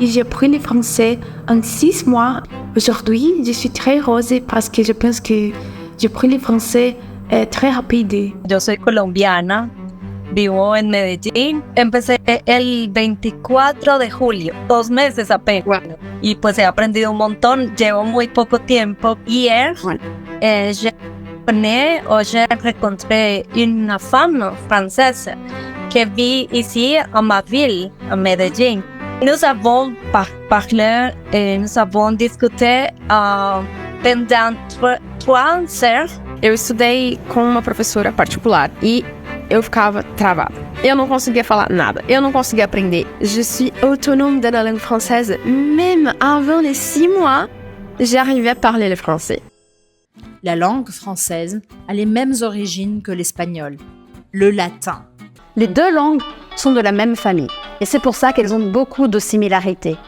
et j'ai appris le français en 6 mois. Aujourd'hui, je suis très heureuse parce que je pense que j'ai appris le français très rapide. Yo soy colombiana, vivo en Medellín. Empecé el 24 de julio, 2 meses apenas. Wow. Y pues he aprendido un montón, llevo muy poco tiempo. Hier, je connais ou j'ai rencontré une femme française qui vit ici à ma ville, à Medellín. Nous avons parlé et nous avons discuté pendant 3 heures. Eu estudei com uma professora particular e eu ficava travada. Eu não conseguia falar nada. Eu não conseguia aprender. Je suis autonome dans la langue française. Même avant les 6 mois, j'arrivais à parler le français. La langue française a les mêmes origines que l'espagnol, le latin. Les 2 langues sont de la même famille et c'est pour ça qu'elles ont beaucoup de similarités.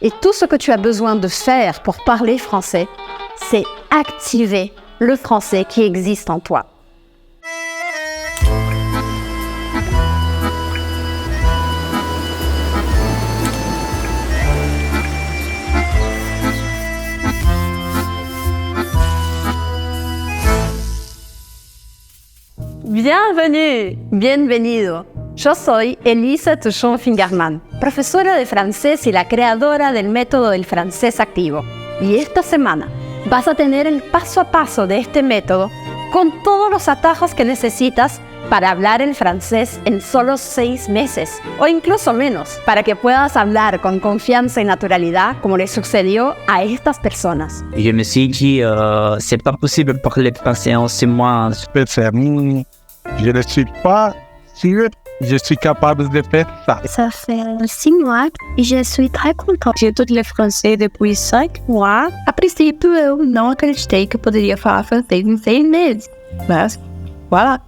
Et tout ce que tu as besoin de faire pour parler français, c'est activer le français qui existe en toi. Bienvenido. Yo soy Elisa Tuchon-Fingerman, profesora de francés y la creadora del método del francés activo. Y esta semana vas a tener el paso a paso de este método con todos los atajos que necesitas para hablar el francés en solo 6 meses o incluso menos, para que puedas hablar con confianza y naturalidad como le sucedió a estas personas. Je me suis dit, c'est pas possible de parler français en 6 mois. Je peux faire, je ne suis pas sûr que je suis capable de faire ça. Ça fait 6 mois et je suis très contente. J'étudie le français depuis 5 mois. A princípio, eu não acreditei que eu poderia falar francês em 6 meses. Mas, voilà.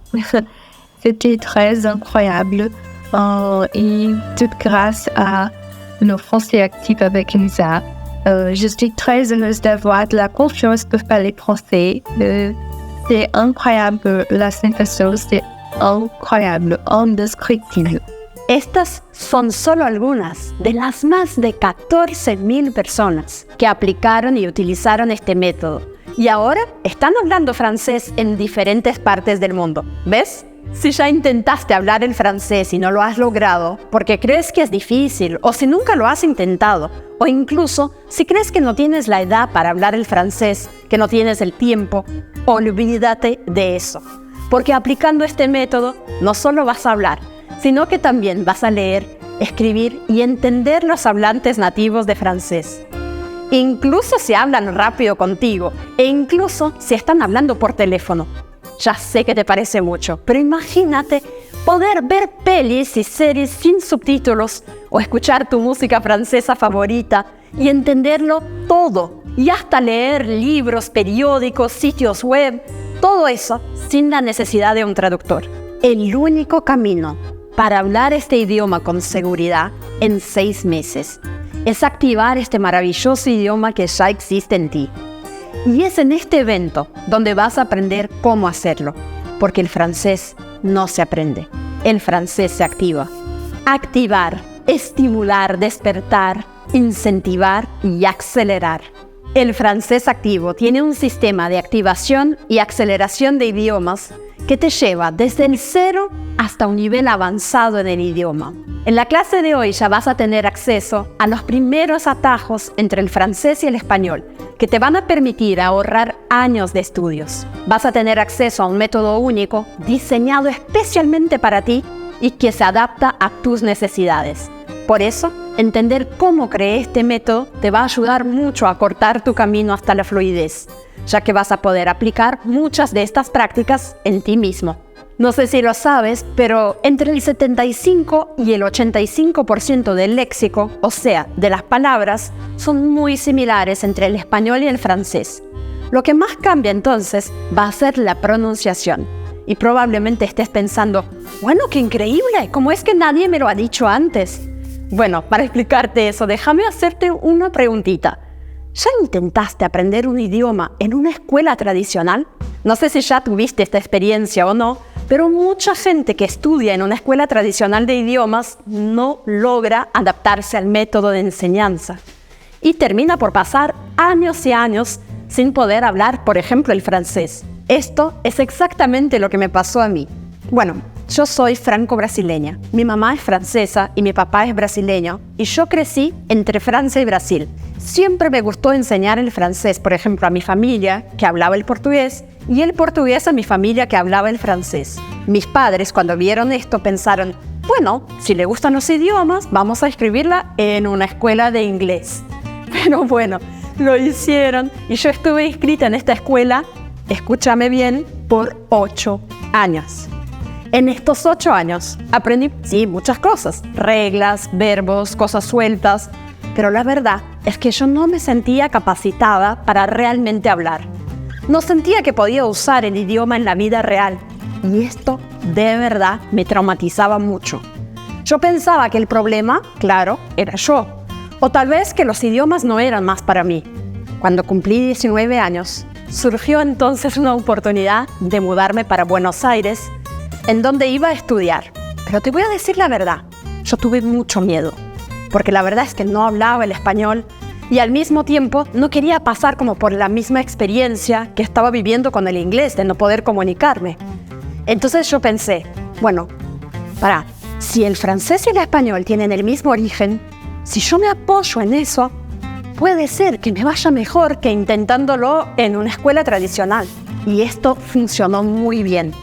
C'était très incroyable. Et toute grâce à nos Français actifs avec Lisa, je suis très heureuse d'avoir de la confiance pour parler français. C'est incroyable, la sensation, c'est incroyable, indescriptible. Estas son solo algunas de las más de 14,000 personas que aplicaron y utilizaron este método. Y ahora están hablando francés en diferentes partes del mundo. ¿Ves? Si ya intentaste hablar el francés y no lo has logrado porque crees que es difícil o si nunca lo has intentado o incluso si crees que no tienes la edad para hablar el francés, que no tienes el tiempo, olvídate de eso. Porque aplicando este método no solo vas a hablar, sino que también vas a leer, escribir y entender los hablantes nativos de francés. Incluso si hablan rápido contigo e incluso si están hablando por teléfono. Ya sé que te parece mucho, pero imagínate poder ver pelis y series sin subtítulos o escuchar tu música francesa favorita y entenderlo todo y hasta leer libros, periódicos, sitios web, todo eso sin la necesidad de un traductor. El único camino para hablar este idioma con seguridad en 6 meses es activar este maravilloso idioma que ya existe en ti. Y es en este evento donde vas a aprender cómo hacerlo, porque el francés no se aprende, el francés se activa. Activar, estimular, despertar, incentivar y acelerar. El francés activo tiene un sistema de activación y aceleración de idiomas que te lleva desde el 0 hasta un nivel avanzado en el idioma. En la clase de hoy ya vas a tener acceso a los primeros atajos entre el francés y el español que te van a permitir ahorrar años de estudios. Vas a tener acceso a un método único diseñado especialmente para ti y que se adapta a tus necesidades. Por eso, entender cómo creé este método te va a ayudar mucho a cortar tu camino hasta la fluidez, ya que vas a poder aplicar muchas de estas prácticas en ti mismo. No sé si lo sabes, pero entre el 75 y el 85% del léxico, o sea, de las palabras, son muy similares entre el español y el francés. Lo que más cambia entonces va a ser la pronunciación. Y probablemente estés pensando, bueno, qué increíble, ¿cómo es que nadie me lo ha dicho antes? Bueno, para explicarte eso, déjame hacerte una preguntita. ¿Ya intentaste aprender un idioma en una escuela tradicional? No sé si ya tuviste esta experiencia o no, Pero mucha gente que estudia en una escuela tradicional de idiomas no logra adaptarse al método de enseñanza y termina por pasar años y años sin poder hablar, por ejemplo, el francés. Esto es exactamente lo que me pasó a mí. Bueno, yo soy franco-brasileña. Mi mamá es francesa y mi papá es brasileño, y yo crecí entre Francia y Brasil. Siempre me gustó enseñar el francés, por ejemplo, a mi familia, que hablaba el portugués, y el portugués a mi familia, que hablaba el francés. Mis padres, cuando vieron esto, pensaron, bueno, si le gustan los idiomas, vamos a escribirla en una escuela de inglés. Pero bueno, lo hicieron, y yo estuve inscrita en esta escuela, escúchame bien, por 8 años. En estos 8 años aprendí, sí, muchas cosas, reglas, verbos, cosas sueltas, pero la verdad es que yo no me sentía capacitada para realmente hablar. No sentía que podía usar el idioma en la vida real, y esto de verdad me traumatizaba mucho. Yo pensaba que el problema, claro, era yo, o tal vez que los idiomas no eran más para mí. Cuando cumplí 19 años, surgió entonces una oportunidad de mudarme para Buenos Aires, en donde iba a estudiar. Pero te voy a decir la verdad, yo tuve mucho miedo, porque la verdad es que no hablaba el español y al mismo tiempo no quería pasar como por la misma experiencia que estaba viviendo con el inglés, de no poder comunicarme. Entonces yo pensé, bueno, si el francés y el español tienen el mismo origen, si yo me apoyo en eso, puede ser que me vaya mejor que intentándolo en una escuela tradicional. Y esto funcionó muy bien.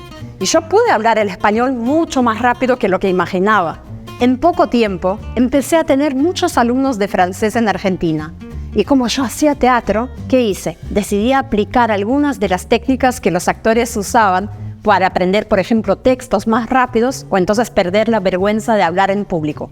Y yo pude hablar el español mucho más rápido que lo que imaginaba. En poco tiempo, empecé a tener muchos alumnos de francés en Argentina. Y como yo hacía teatro, ¿qué hice? Decidí aplicar algunas de las técnicas que los actores usaban para aprender, por ejemplo, textos más rápidos o entonces perder la vergüenza de hablar en público.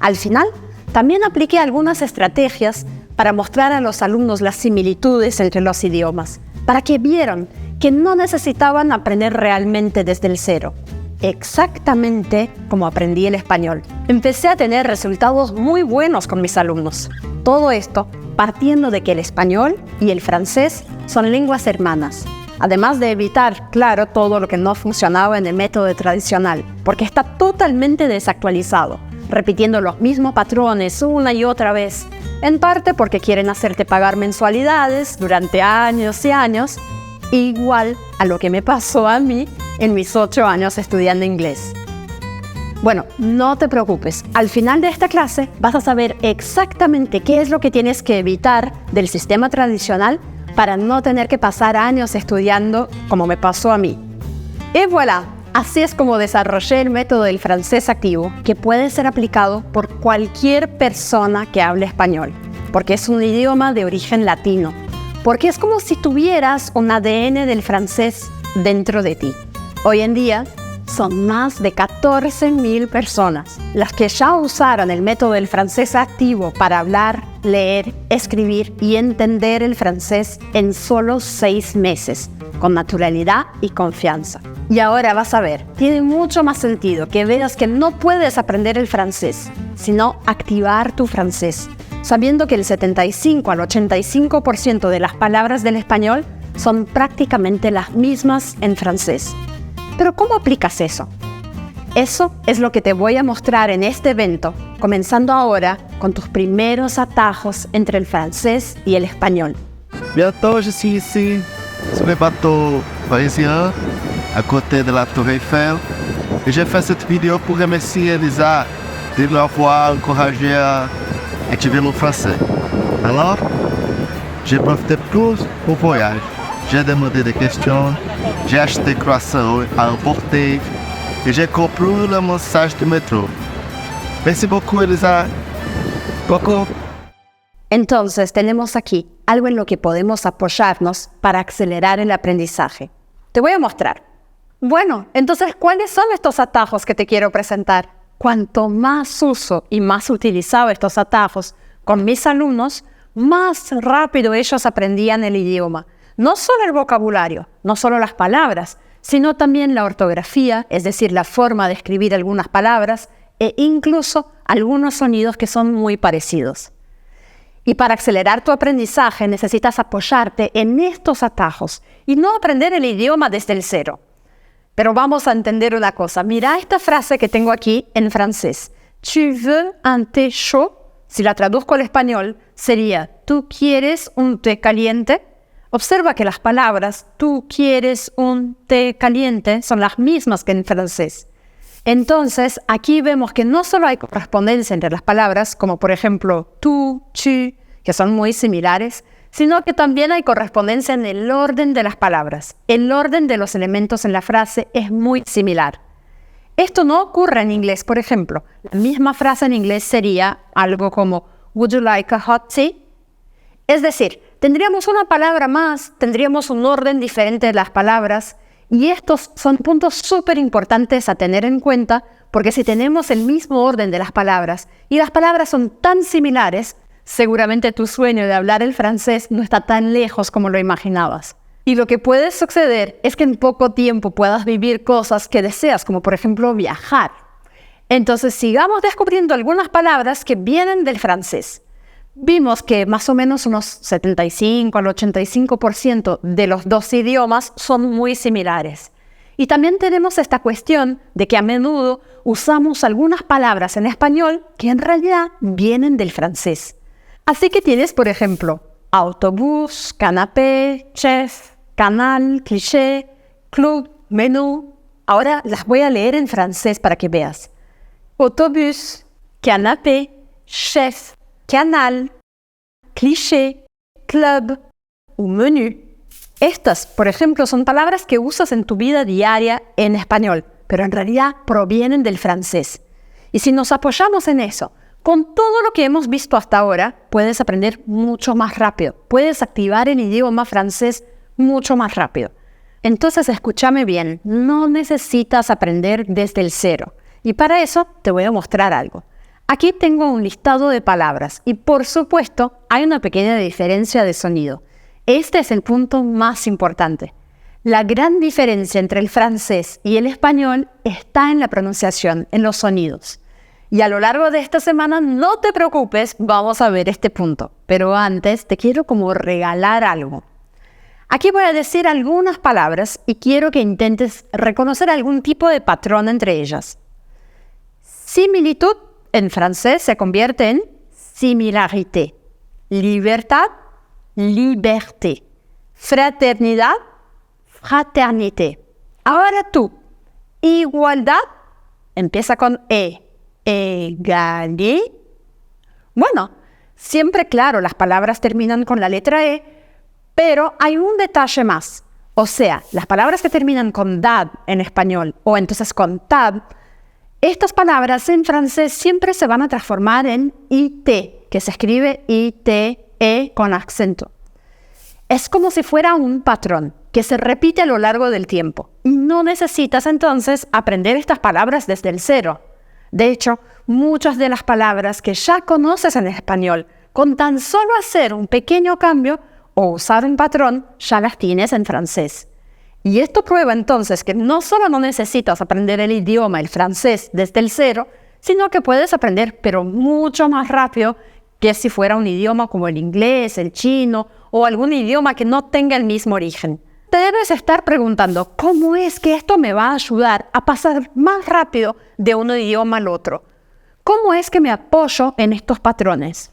Al final, también apliqué algunas estrategias para mostrar a los alumnos las similitudes entre los idiomas, para que vieran que no necesitaban aprender realmente desde el cero, exactamente como aprendí el español. Empecé a tener resultados muy buenos con mis alumnos. Todo esto partiendo de que el español y el francés son lenguas hermanas. Además de evitar, claro, todo lo que no funcionaba en el método tradicional, porque está totalmente desactualizado, repitiendo los mismos patrones una y otra vez, en parte porque quieren hacerte pagar mensualidades durante años y años, igual a lo que me pasó a mí en mis 8 años estudiando inglés. Bueno, no te preocupes, al final de esta clase vas a saber exactamente qué es lo que tienes que evitar del sistema tradicional para no tener que pasar años estudiando como me pasó a mí. Y voilà, así es como desarrollé el método del francés activo, que puede ser aplicado por cualquier persona que hable español, porque es un idioma de origen latino, porque es como si tuvieras un ADN del francés dentro de ti. Hoy en día son más de 14.000 personas las que ya usaron el método del francés activo para hablar, leer, escribir y entender el francés en solo 6 meses, con naturalidad y confianza. Y ahora vas a ver, tiene mucho más sentido que veas que no puedes aprender el francés, sino activar tu francés, sabiendo que el 75 al 85% de las palabras del español son prácticamente las mismas en francés. Pero ¿cómo aplicas eso? Eso es lo que te voy a mostrar en este evento, comenzando ahora con tus primeros atajos entre el francés y el español. Bientôt, je suis ici, sur le bateau parisien, à côté de la Tour Eiffel. Et j'ai fait cette vidéo pour remercier Elisa de l'avoir encouragé à étudier le français. Alors, j'ai profité plus au voyage. J'ai demandé des questions, j'ai acheté croissants à emporter et j'ai compris le message du métro. Merci beaucoup, Elisa. Beaucoup. Entonces, tenemos aquí algo en lo que podemos apoyarnos para acelerar el aprendizaje. Te voy a mostrar. Bueno, entonces, ¿cuáles son estos atajos que te quiero presentar? Cuanto más uso y más utilizaba estos atajos con mis alumnos, más rápido ellos aprendían el idioma. No solo el vocabulario, no solo las palabras, sino también la ortografía, es decir, la forma de escribir algunas palabras e incluso algunos sonidos que son muy parecidos. Y para acelerar tu aprendizaje necesitas apoyarte en estos atajos y no aprender el idioma desde el cero. Pero vamos a entender una cosa. Mira esta frase que tengo aquí en francés. Tu veux un té chaud? Si la traduzco al español, sería ¿tú quieres un té caliente? Observa que las palabras ¿tú quieres un té caliente? Son las mismas que en francés. Entonces, aquí vemos que no solo hay correspondencia entre las palabras, como por ejemplo tú, tu, que son muy similares, sino que también hay correspondencia en el orden de las palabras. El orden de los elementos en la frase es muy similar. Esto no ocurre en inglés, por ejemplo. La misma frase en inglés sería algo como Would you like a hot tea? Es decir, tendríamos una palabra más, tendríamos un orden diferente de las palabras, y estos son puntos súper importantes a tener en cuenta, porque si tenemos el mismo orden de las palabras y las palabras son tan similares, seguramente tu sueño de hablar el francés no está tan lejos como lo imaginabas. Y lo que puede suceder es que en poco tiempo puedas vivir cosas que deseas, como por ejemplo viajar. Entonces sigamos descubriendo algunas palabras que vienen del francés. Vimos que más o menos unos 75 al 85% de los dos idiomas son muy similares. Y también tenemos esta cuestión de que a menudo usamos algunas palabras en español que en realidad vienen del francés. Así que tienes, por ejemplo, autobús, canapé, chef, canal, cliché, club, menú. Ahora las voy a leer en francés para que veas. Autobús, canapé, chef, canal, cliché, club o menú. Estas, por ejemplo, son palabras que usas en tu vida diaria en español, pero en realidad provienen del francés. Y si nos apoyamos en eso, con todo lo que hemos visto hasta ahora, puedes aprender mucho más rápido. Puedes activar el idioma francés mucho más rápido. Entonces, escúchame bien, no necesitas aprender desde el cero. Y para eso te voy a mostrar algo. Aquí tengo un listado de palabras y, por supuesto, hay una pequeña diferencia de sonido. Este es el punto más importante. La gran diferencia entre el francés y el español está en la pronunciación, en los sonidos. Y a lo largo de esta semana, no te preocupes, vamos a ver este punto. Pero antes te quiero como regalar algo. Aquí voy a decir algunas palabras y quiero que intentes reconocer algún tipo de patrón entre ellas. Similitud en francés se convierte en similarité. Libertad, liberté. Fraternidad, fraternité. Ahora tú. Igualdad empieza con E. Egalé. Bueno, siempre claro, las palabras terminan con la letra E, pero hay un detalle más. O sea, las palabras que terminan con dad en español o entonces con tab, estas palabras en francés siempre se van a transformar en IT, que se escribe ITE con acento. Es como si fuera un patrón que se repite a lo largo del tiempo. Y no necesitas entonces aprender estas palabras desde el cero. De hecho, muchas de las palabras que ya conoces en español, con tan solo hacer un pequeño cambio o usar un patrón, ya las tienes en francés. Y esto prueba entonces que no solo no necesitas aprender el idioma, el francés, desde el cero, sino que puedes aprender, pero mucho más rápido que si fuera un idioma como el inglés, el chino o algún idioma que no tenga el mismo origen. Te debes estar preguntando, ¿cómo es que esto me va a ayudar a pasar más rápido de un idioma al otro? ¿Cómo es que me apoyo en estos patrones?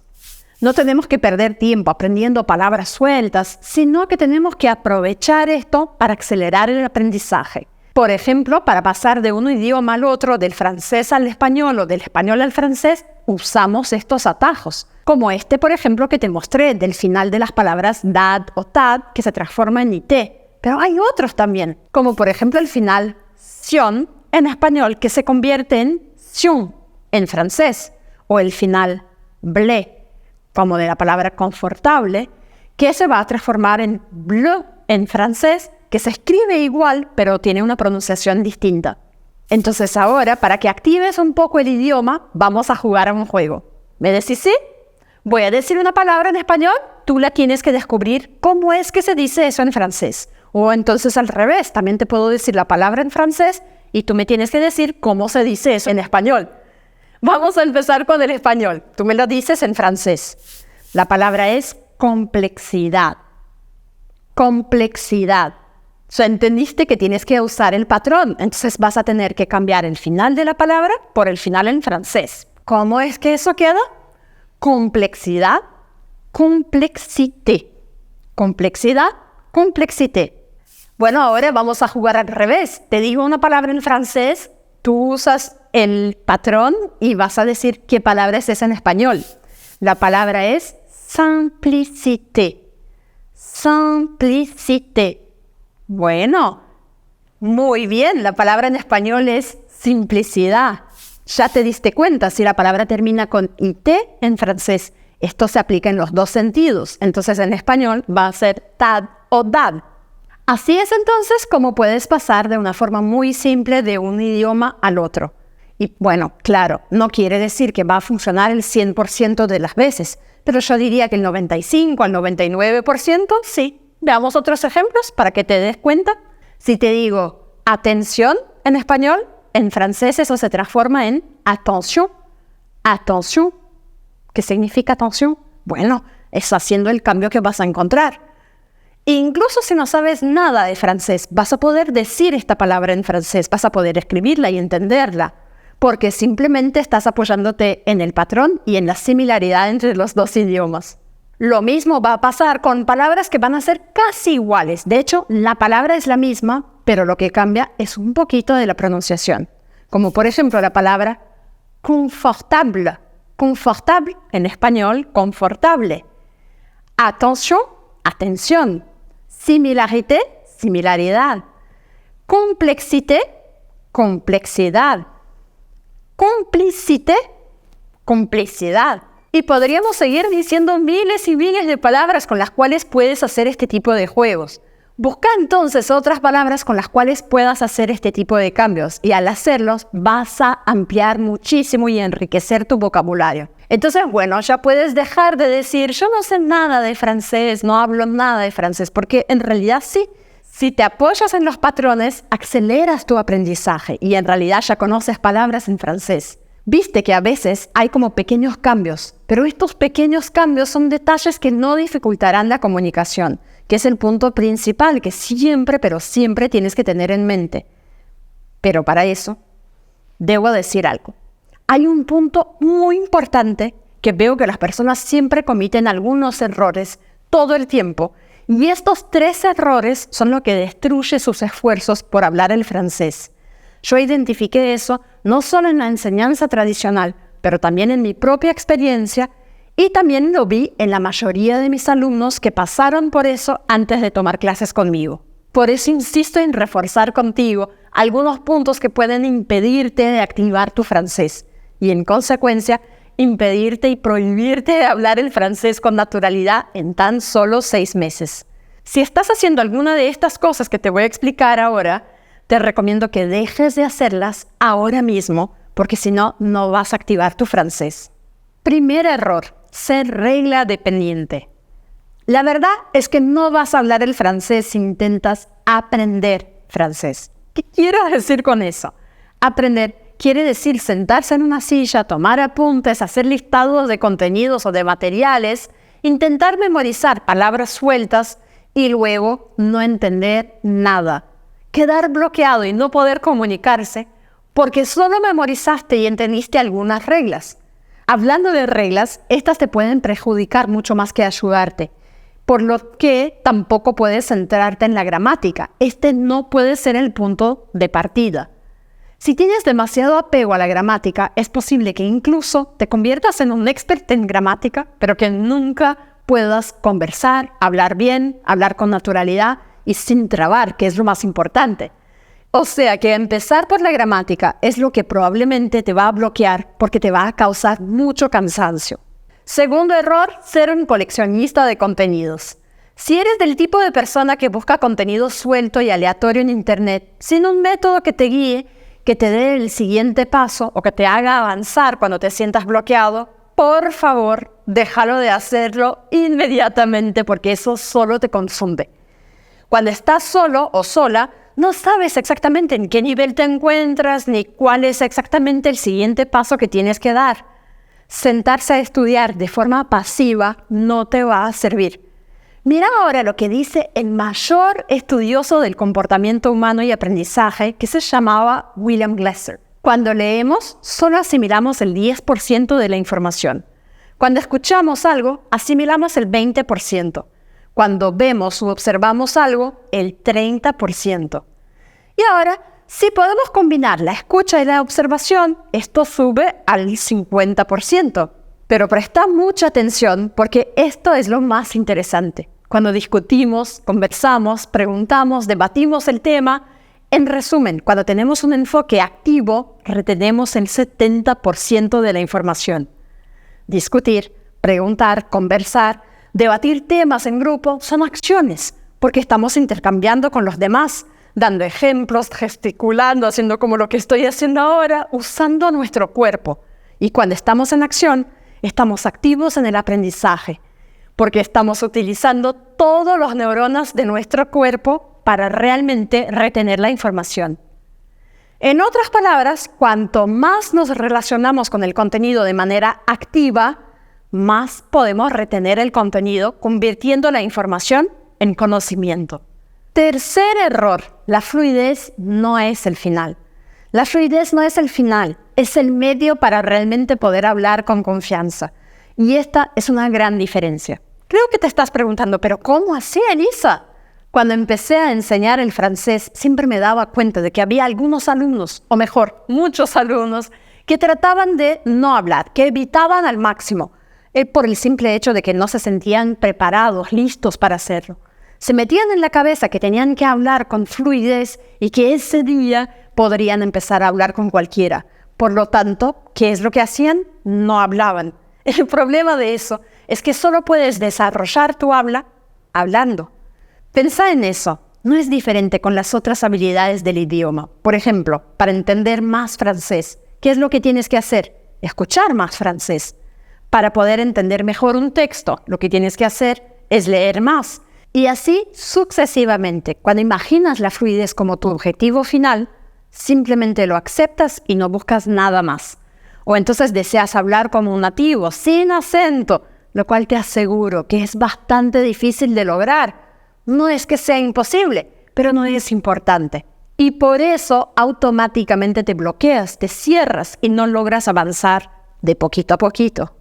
No tenemos que perder tiempo aprendiendo palabras sueltas, sino que tenemos que aprovechar esto para acelerar el aprendizaje. Por ejemplo, para pasar de un idioma al otro, del francés al español o del español al francés, usamos estos atajos. Como este, por ejemplo, que te mostré del final de las palabras dad o tad, que se transforma en IT. Pero hay otros también, como por ejemplo el final sion en español, que se convierte en sion en francés, o el final blé, como de la palabra confortable, que se va a transformar en bleu en francés, que se escribe igual, pero tiene una pronunciación distinta. Entonces ahora, para que actives un poco el idioma, vamos a jugar a un juego. ¿Me decís sí? Voy a decir una palabra en español, tú la tienes que descubrir cómo es que se dice eso en francés. O entonces al revés, también te puedo decir la palabra en francés y tú me tienes que decir cómo se dice eso en español. Vamos a empezar con el español. Tú me lo dices en francés. La palabra es complejidad. Complejidad. O sea, entendiste que tienes que usar el patrón. Entonces vas a tener que cambiar el final de la palabra por el final en francés. ¿Cómo es que eso queda? Complexidad, complexité. Complexidad, complexité. Bueno, ahora vamos a jugar al revés. Te digo una palabra en francés, tú usas el patrón y vas a decir qué palabra es esa en español. La palabra es simplicité. Simplicité. Bueno, muy bien. La palabra en español es simplicidad. Ya te diste cuenta, si la palabra termina con ité en francés, esto se aplica en los dos sentidos. Entonces en español va a ser tad o dad. Así es entonces como puedes pasar de una forma muy simple de un idioma al otro. Y bueno, claro, no quiere decir que va a funcionar el 100% de las veces, pero yo diría que el 95 al 99% sí. Veamos otros ejemplos para que te des cuenta. Si te digo atención en español, en francés eso se transforma en attention. Attention. ¿Qué significa atención? Bueno, es haciendo el cambio que vas a encontrar. Incluso si no sabes nada de francés, vas a poder decir esta palabra en francés, vas a poder escribirla y entenderla, porque simplemente estás apoyándote en el patrón y en la similaridad entre los dos idiomas. Lo mismo va a pasar con palabras que van a ser casi iguales. De hecho, la palabra es la misma, pero lo que cambia es un poquito de la pronunciación. Como por ejemplo la palabra confortable. Confortable, en español, confortable. Attention, atención. Similarité, similaridad. Complexité, complexidad. Complicité, complicidad. Y podríamos seguir diciendo miles y miles de palabras con las cuales puedes hacer este tipo de juegos. Busca entonces otras palabras con las cuales puedas hacer este tipo de cambios y al hacerlos vas a ampliar muchísimo y enriquecer tu vocabulario. Entonces, bueno, ya puedes dejar de decir yo no sé nada de francés, no hablo nada de francés, porque en realidad sí. Si te apoyas en los patrones, aceleras tu aprendizaje y en realidad ya conoces palabras en francés. Viste que a veces hay como pequeños cambios, pero estos pequeños cambios son detalles que no dificultarán la comunicación, que es el punto principal que siempre, pero siempre tienes que tener en mente. Pero para eso, debo decir algo. Hay un punto muy importante que veo que las personas siempre cometen algunos errores todo el tiempo, y estos 3 errores son lo que destruye sus esfuerzos por hablar el francés. Yo identifiqué eso no solo en la enseñanza tradicional, pero también en mi propia experiencia y también lo vi en la mayoría de mis alumnos que pasaron por eso antes de tomar clases conmigo. Por eso insisto en reforzar contigo algunos puntos que pueden impedirte de activar tu francés y en consecuencia impedirte y prohibirte de hablar el francés con naturalidad en tan solo 6 meses. Si estás haciendo alguna de estas cosas que te voy a explicar ahora, te recomiendo que dejes de hacerlas ahora mismo, porque si no, no vas a activar tu francés. Primer error, ser regla dependiente. La verdad es que no vas a hablar el francés si intentas aprender francés. ¿Qué quiero decir con eso? Aprender quiere decir sentarse en una silla, tomar apuntes, hacer listados de contenidos o de materiales, intentar memorizar palabras sueltas y luego no entender nada. Quedar bloqueado y no poder comunicarse porque solo memorizaste y entendiste algunas reglas. Hablando de reglas, estas te pueden perjudicar mucho más que ayudarte, por lo que tampoco puedes centrarte en la gramática. Este no puede ser el punto de partida. Si tienes demasiado apego a la gramática, es posible que incluso te conviertas en un experto en gramática, pero que nunca puedas conversar, hablar bien, hablar con naturalidad y sin trabar, que es lo más importante. O sea que empezar por la gramática es lo que probablemente te va a bloquear porque te va a causar mucho cansancio. Segundo error, ser un coleccionista de contenidos. Si eres del tipo de persona que busca contenido suelto y aleatorio en internet, sin un método que te guíe, que te dé el siguiente paso o que te haga avanzar cuando te sientas bloqueado, por favor, déjalo de hacerlo inmediatamente porque eso solo te confunde. Cuando estás solo o sola, no sabes exactamente en qué nivel te encuentras ni cuál es exactamente el siguiente paso que tienes que dar. Sentarse a estudiar de forma pasiva no te va a servir. Mira ahora lo que dice el mayor estudioso del comportamiento humano y aprendizaje, que se llamaba William Glasser. Cuando leemos, solo asimilamos el 10% de la información. Cuando escuchamos algo, asimilamos el 20%. Cuando vemos o observamos algo, el 30%. Y ahora, si podemos combinar la escucha y la observación, esto sube al 50%. Pero presta mucha atención porque esto es lo más interesante. Cuando discutimos, conversamos, preguntamos, debatimos el tema, en resumen, cuando tenemos un enfoque activo, retenemos el 70% de la información. Discutir, preguntar, conversar, debatir temas en grupo son acciones, porque estamos intercambiando con los demás, dando ejemplos, gesticulando, haciendo como lo que estoy haciendo ahora, usando nuestro cuerpo. Y cuando estamos en acción, estamos activos en el aprendizaje, porque estamos utilizando todos los neuronas de nuestro cuerpo para realmente retener la información. En otras palabras, cuanto más nos relacionamos con el contenido de manera activa, más podemos retener el contenido, convirtiendo la información en conocimiento. Tercer error, la fluidez no es el final. La fluidez no es el final, es el medio para realmente poder hablar con confianza. Y esta es una gran diferencia. Creo que te estás preguntando, ¿pero cómo así, Elisa? Cuando empecé a enseñar el francés, siempre me daba cuenta de que había algunos alumnos, o mejor, muchos alumnos, que trataban de no hablar, que evitaban al máximo, por el simple hecho de que no se sentían preparados, listos para hacerlo. Se metían en la cabeza que tenían que hablar con fluidez y que ese día podrían empezar a hablar con cualquiera. Por lo tanto, ¿qué es lo que hacían? No hablaban. El problema de eso es que solo puedes desarrollar tu habla hablando. Pensá en eso. No es diferente con las otras habilidades del idioma. Por ejemplo, para entender más francés, ¿qué es lo que tienes que hacer? Escuchar más francés. Para poder entender mejor un texto, lo que tienes que hacer es leer más. Y así sucesivamente. Cuando imaginas la fluidez como tu objetivo final, simplemente lo aceptas y no buscas nada más. O entonces deseas hablar como un nativo, sin acento, lo cual te aseguro que es bastante difícil de lograr. No es que sea imposible, pero no es importante. Y por eso automáticamente te bloqueas, te cierras y no logras avanzar de poquito a poquito.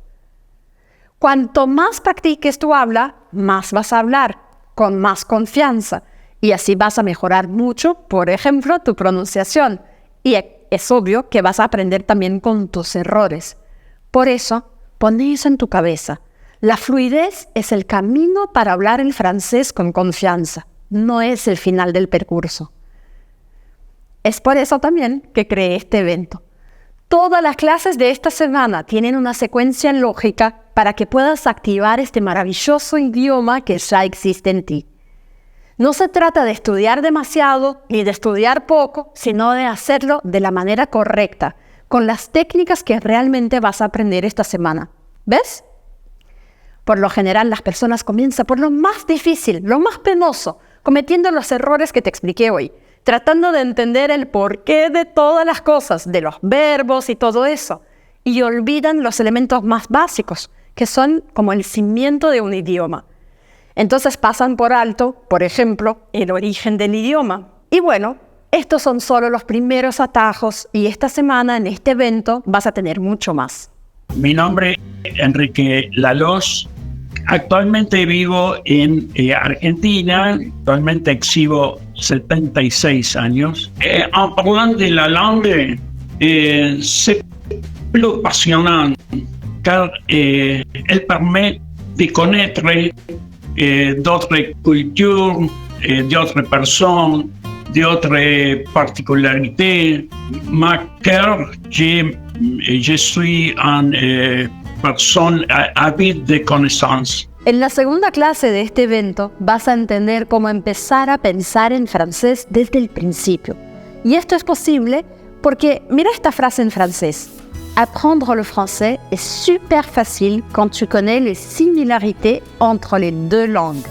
Cuanto más practiques tu habla, más vas a hablar, con más confianza. Y así vas a mejorar mucho, por ejemplo, tu pronunciación. Y es obvio que vas a aprender también con tus errores. Por eso, pon eso en tu cabeza. La fluidez es el camino para hablar el francés con confianza. No es el final del percurso. Es por eso también que creé este evento. Todas las clases de esta semana tienen una secuencia lógica para que puedas activar este maravilloso idioma que ya existe en ti. No se trata de estudiar demasiado ni de estudiar poco, sino de hacerlo de la manera correcta, con las técnicas que realmente vas a aprender esta semana. ¿Ves? Por lo general, las personas comienzan por lo más difícil, lo más penoso, cometiendo los errores que te expliqué hoy, tratando de entender el porqué de todas las cosas, de los verbos y todo eso, y olvidan los elementos más básicos, que son como el cimiento de un idioma. Entonces pasan por alto, por ejemplo, el origen del idioma. Y bueno, estos son solo los primeros atajos y esta semana en este evento vas a tener mucho más. Mi nombre es Enrique Lalos. Actualmente vivo en Argentina. Actualmente exhibo 76 años. En parlant de la langue, c'est plus passionnant car elle permet de connaître d'autres cultures, d'autres personnes, d'autres particularités. Car je suis une personne avide de connaissances. En la segunda clase de este evento vas a entender cómo empezar a pensar en francés desde el principio. Y esto es posible porque mira esta frase en francés. Apprendre le français est super facile quand tu connais les similarités entre les deux langues.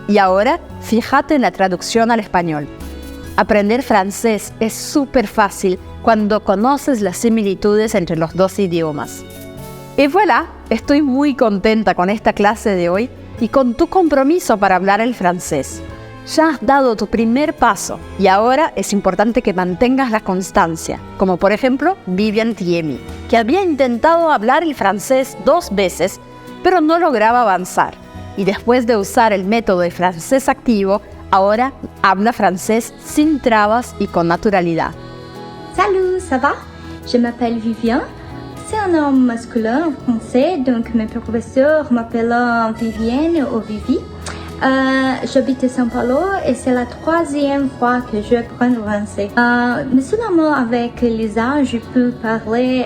Y ahora, fíjate en la traducción al español. Aprender francés es súper fácil cuando conoces las similitudes entre los dos idiomas. Y voilà, estoy muy contenta con esta clase de hoy y con tu compromiso para hablar el francés. Ya has dado tu primer paso y ahora es importante que mantengas la constancia, como por ejemplo Vivian Thiemi, que había intentado hablar el francés 2 veces, pero no lograba avanzar. Y después de usar el método de francés activo, ahora habla francés sin trabas y con naturalidad. Salut, ça va? Je m'appelle Vivian. C'est un nom masculin en français, donc mes professeurs m'appellent Vivienne ou Vivi. J'habite à São Paulo et c'est la 3e fois que je apprends le français. Mais seulement avec Lisa, je peux parler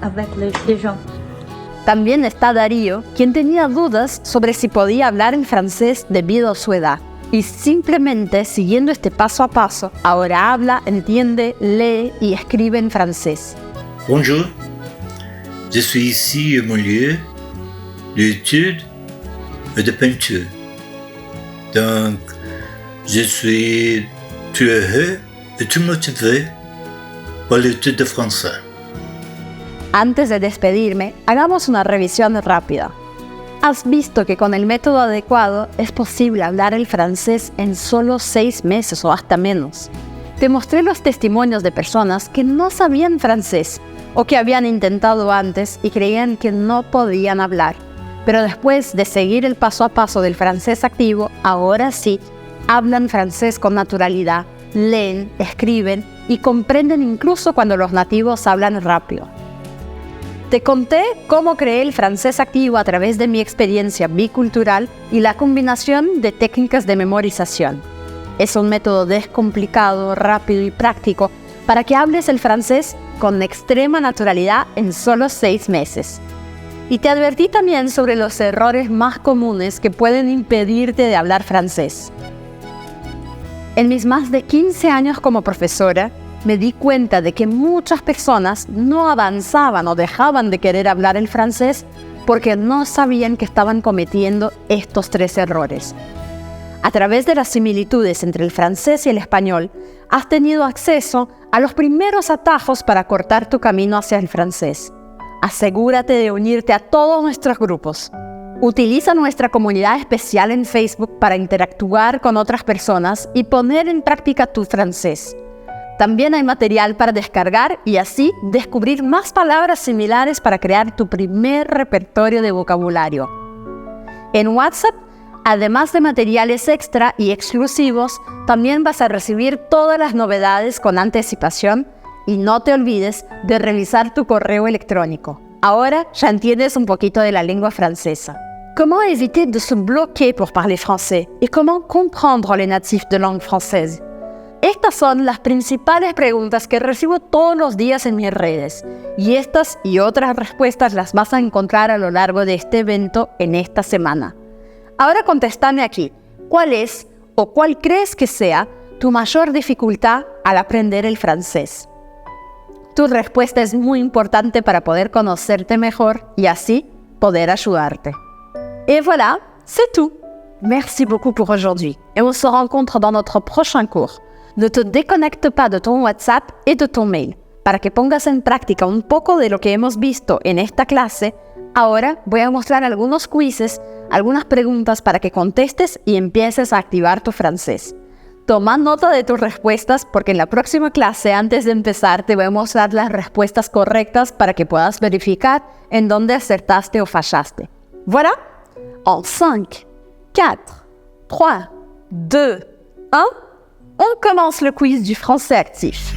avec les gens. También está Darío, quien tenía dudas sobre si podía hablar en francés debido a su edad. Y simplemente siguiendo este paso a paso, ahora habla, entiende, lee y escribe en francés. Bonjour, je suis ici à mon lieu d'études et de peinture. Donc, je suis tout heureux et tout motivé pour l'étude de français. Antes de despedirme, hagamos una revisión rápida. Has visto que con el método adecuado es posible hablar el francés en solo 6 meses o hasta menos. Te mostré los testimonios de personas que no sabían francés o que habían intentado antes y creían que no podían hablar. Pero después de seguir el paso a paso del francés activo, ahora sí, hablan francés con naturalidad, leen, escriben y comprenden incluso cuando los nativos hablan rápido. Te conté cómo creé el francés activo a través de mi experiencia bicultural y la combinación de técnicas de memorización. Es un método descomplicado, rápido y práctico para que hables el francés con extrema naturalidad en solo 6 meses. Y te advertí también sobre los errores más comunes que pueden impedirte de hablar francés. En mis más de 15 años como profesora, me di cuenta de que muchas personas no avanzaban o dejaban de querer hablar el francés porque no sabían que estaban cometiendo estos 3 errores. A través de las similitudes entre el francés y el español, has tenido acceso a los primeros atajos para cortar tu camino hacia el francés. Asegúrate de unirte a todos nuestros grupos. Utiliza nuestra comunidad especial en Facebook para interactuar con otras personas y poner en práctica tu francés. También hay material para descargar y así descubrir más palabras similares para crear tu primer repertorio de vocabulario. En WhatsApp, además de materiales extra y exclusivos, también vas a recibir todas las novedades con anticipación y no te olvides de revisar tu correo electrónico. Ahora ya entiendes un poquito de la lengua francesa. Comment éviter de se bloquer pour parler français et comment comprendre les natifs de langue française? Estas son las principales preguntas que recibo todos los días en mis redes, y estas y otras respuestas las vas a encontrar a lo largo de este evento en esta semana. Ahora contéstame aquí, ¿cuál es o cuál crees que sea tu mayor dificultad al aprender el francés? Tu respuesta es muy importante para poder conocerte mejor y así poder ayudarte. Et voilà, c'est tout. Merci beaucoup pour aujourd'hui et on se rencontre dans notre prochain cours. Ne te déconnecte pas de ton WhatsApp et de ton mail. Para que pongas en práctica un poco de lo que hemos visto en esta clase, ahora voy a mostrar algunos quizzes, algunas preguntas para que contestes y empieces a activar tu francés. Toma nota de tus respuestas porque en la próxima clase, antes de empezar, te voy a mostrar las respuestas correctas para que puedas verificar en dónde acertaste o fallaste. Voilà! En 5, 4, 3, 2, 1... On commence le quiz du français actif.